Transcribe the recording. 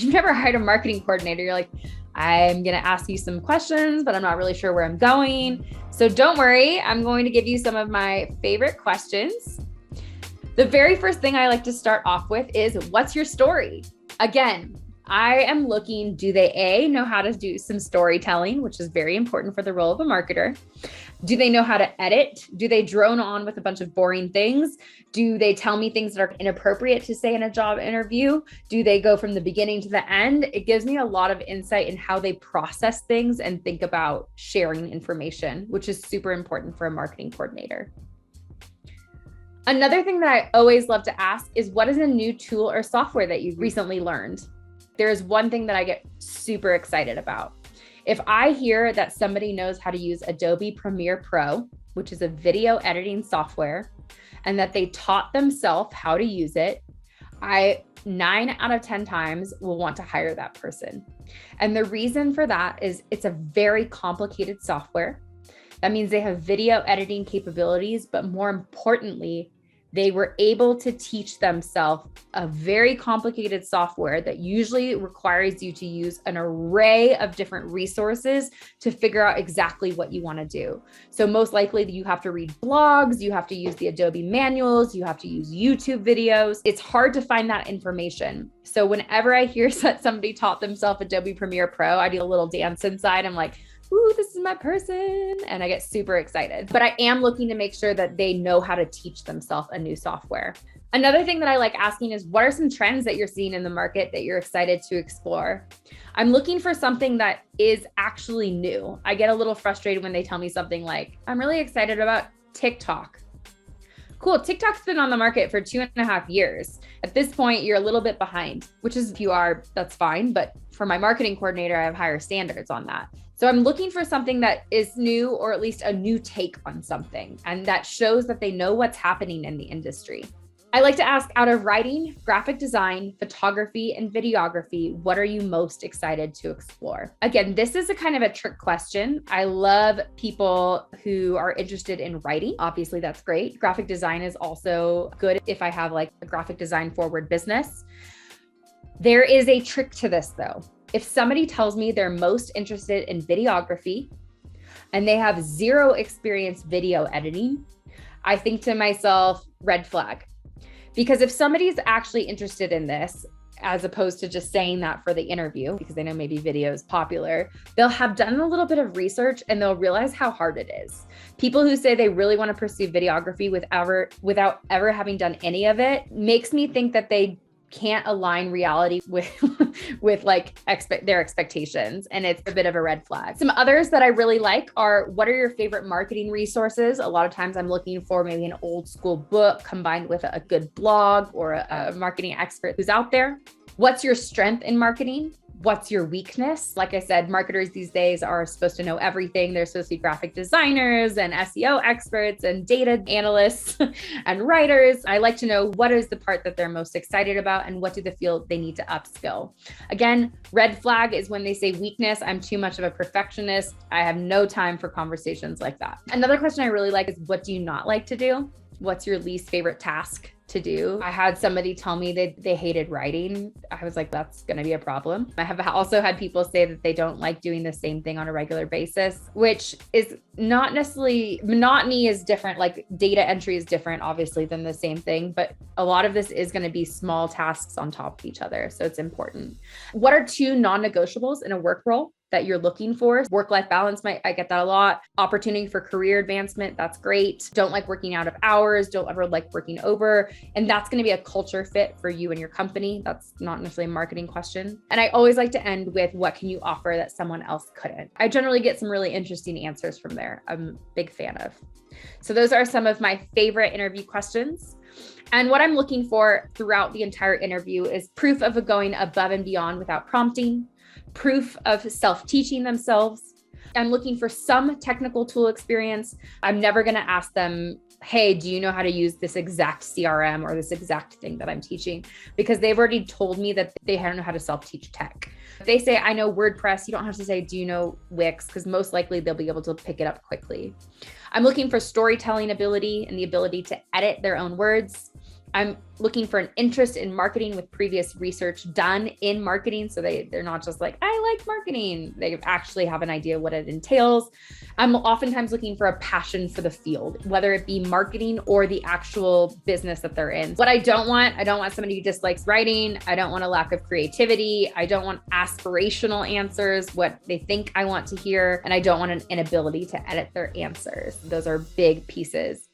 you've never hired a marketing coordinator, you're like, I'm going to ask you some questions, but I'm not really sure where I'm going. So don't worry, I'm going to give you some of my favorite questions. The very first thing I like to start off with is, what's your story? Again, I am looking, do they know how to do some storytelling, which is very important for the role of a marketer? Do they know how to edit? Do they drone on with a bunch of boring things? Do they tell me things that are inappropriate to say in a job interview? Do they go from the beginning to the end? It gives me a lot of insight in how they process things and think about sharing information, which is super important for a marketing coordinator. Another thing that I always love to ask is, what is a new tool or software that you've recently learned? There's one thing that I get super excited about. If I hear that somebody knows how to use Adobe Premiere Pro, which is a video editing software, and that they taught themselves how to use it, I 9 out of 10 times will want to hire that person. And the reason for that is it's a very complicated software. That means they have video editing capabilities, but more importantly, they were able to teach themselves a very complicated software that usually requires you to use an array of different resources to figure out exactly what you want to do. So most likely you have to read blogs, you have to use the Adobe manuals, you have to use YouTube videos. It's hard to find that information. So whenever I hear that somebody taught themselves Adobe Premiere Pro, I do a little dance inside. I'm like, ooh, this is my person. And I get super excited. But I am looking to make sure that they know how to teach themselves a new software. Another thing that I like asking is, what are some trends that you're seeing in the market that you're excited to explore? I'm looking for something that is actually new. I get a little frustrated when they tell me something like, I'm really excited about TikTok. Cool, TikTok's been on the market for 2.5 years. At this point, you're a little bit behind, which is, if you are, that's fine. But for my marketing coordinator, I have higher standards on that. So I'm looking for something that is new, or at least a new take on something, and that shows that they know what's happening in the industry. I like to ask, out of writing, graphic design, photography, and videography, what are you most excited to explore? Again, this is a kind of a trick question. I love people who are interested in writing. Obviously, that's great. Graphic design is also good if I have like a graphic design forward business. There is a trick to this though. If somebody tells me they're most interested in videography and they have zero experience video editing, I think to myself, red flag. Because if somebody's actually interested in this, as opposed to just saying that for the interview, because they know maybe video is popular, they'll have done a little bit of research and they'll realize how hard it is. People who say they really want to pursue videography without ever having done any of it makes me think that they can't align reality with like their expectations. And it's a bit of a red flag. Some others that I really like are, what are your favorite marketing resources? A lot of times I'm looking for maybe an old school book combined with a good blog or a marketing expert who's out there. What's your strength in marketing? What's your weakness? Like I said, marketers these days are supposed to know everything. They're supposed to be graphic designers and SEO experts and data analysts and writers. I like to know, what is the part that they're most excited about and what do they feel they need to upskill? Again, red flag is when they say weakness. I'm too much of a perfectionist. I have no time for conversations like that. Another question I really like is, what do you not like to do? What's your least favorite task to do? I had somebody tell me that they hated writing. I was like, that's going to be a problem. I have also had people say that they don't like doing the same thing on a regular basis, which is not necessarily, monotony is different. Like data entry is different, obviously, than the same thing, but a lot of this is going to be small tasks on top of each other. So it's important. What are 2 non-negotiables in a work role that you're looking for? Work-life balance, I get that a lot. Opportunity for career advancement, that's great. Don't like working out of hours, don't ever like working over. And that's going to be a culture fit for you and your company. That's not necessarily a marketing question. And I always like to end with, what can you offer that someone else couldn't? I generally get some really interesting answers from there. I'm a big fan of. So those are some of my favorite interview questions. And what I'm looking for throughout the entire interview is proof of going above and beyond without prompting, proof of self-teaching themselves. I'm looking for some technical tool experience. I'm never going to ask them, hey, do you know how to use this exact CRM or this exact thing that I'm teaching? Because they've already told me that they don't know how to self-teach tech. If they say, I know WordPress, you don't have to say, do you know Wix? Because most likely they'll be able to pick it up quickly. I'm looking for storytelling ability and the ability to edit their own words. I'm looking for an interest in marketing with previous research done in marketing. So they're not just like, I like marketing. They actually have an idea what it entails. I'm oftentimes looking for a passion for the field, whether it be marketing or the actual business that they're in. What I don't want somebody who dislikes writing. I don't want a lack of creativity. I don't want aspirational answers, what they think I want to hear. And I don't want an inability to edit their answers. Those are big pieces.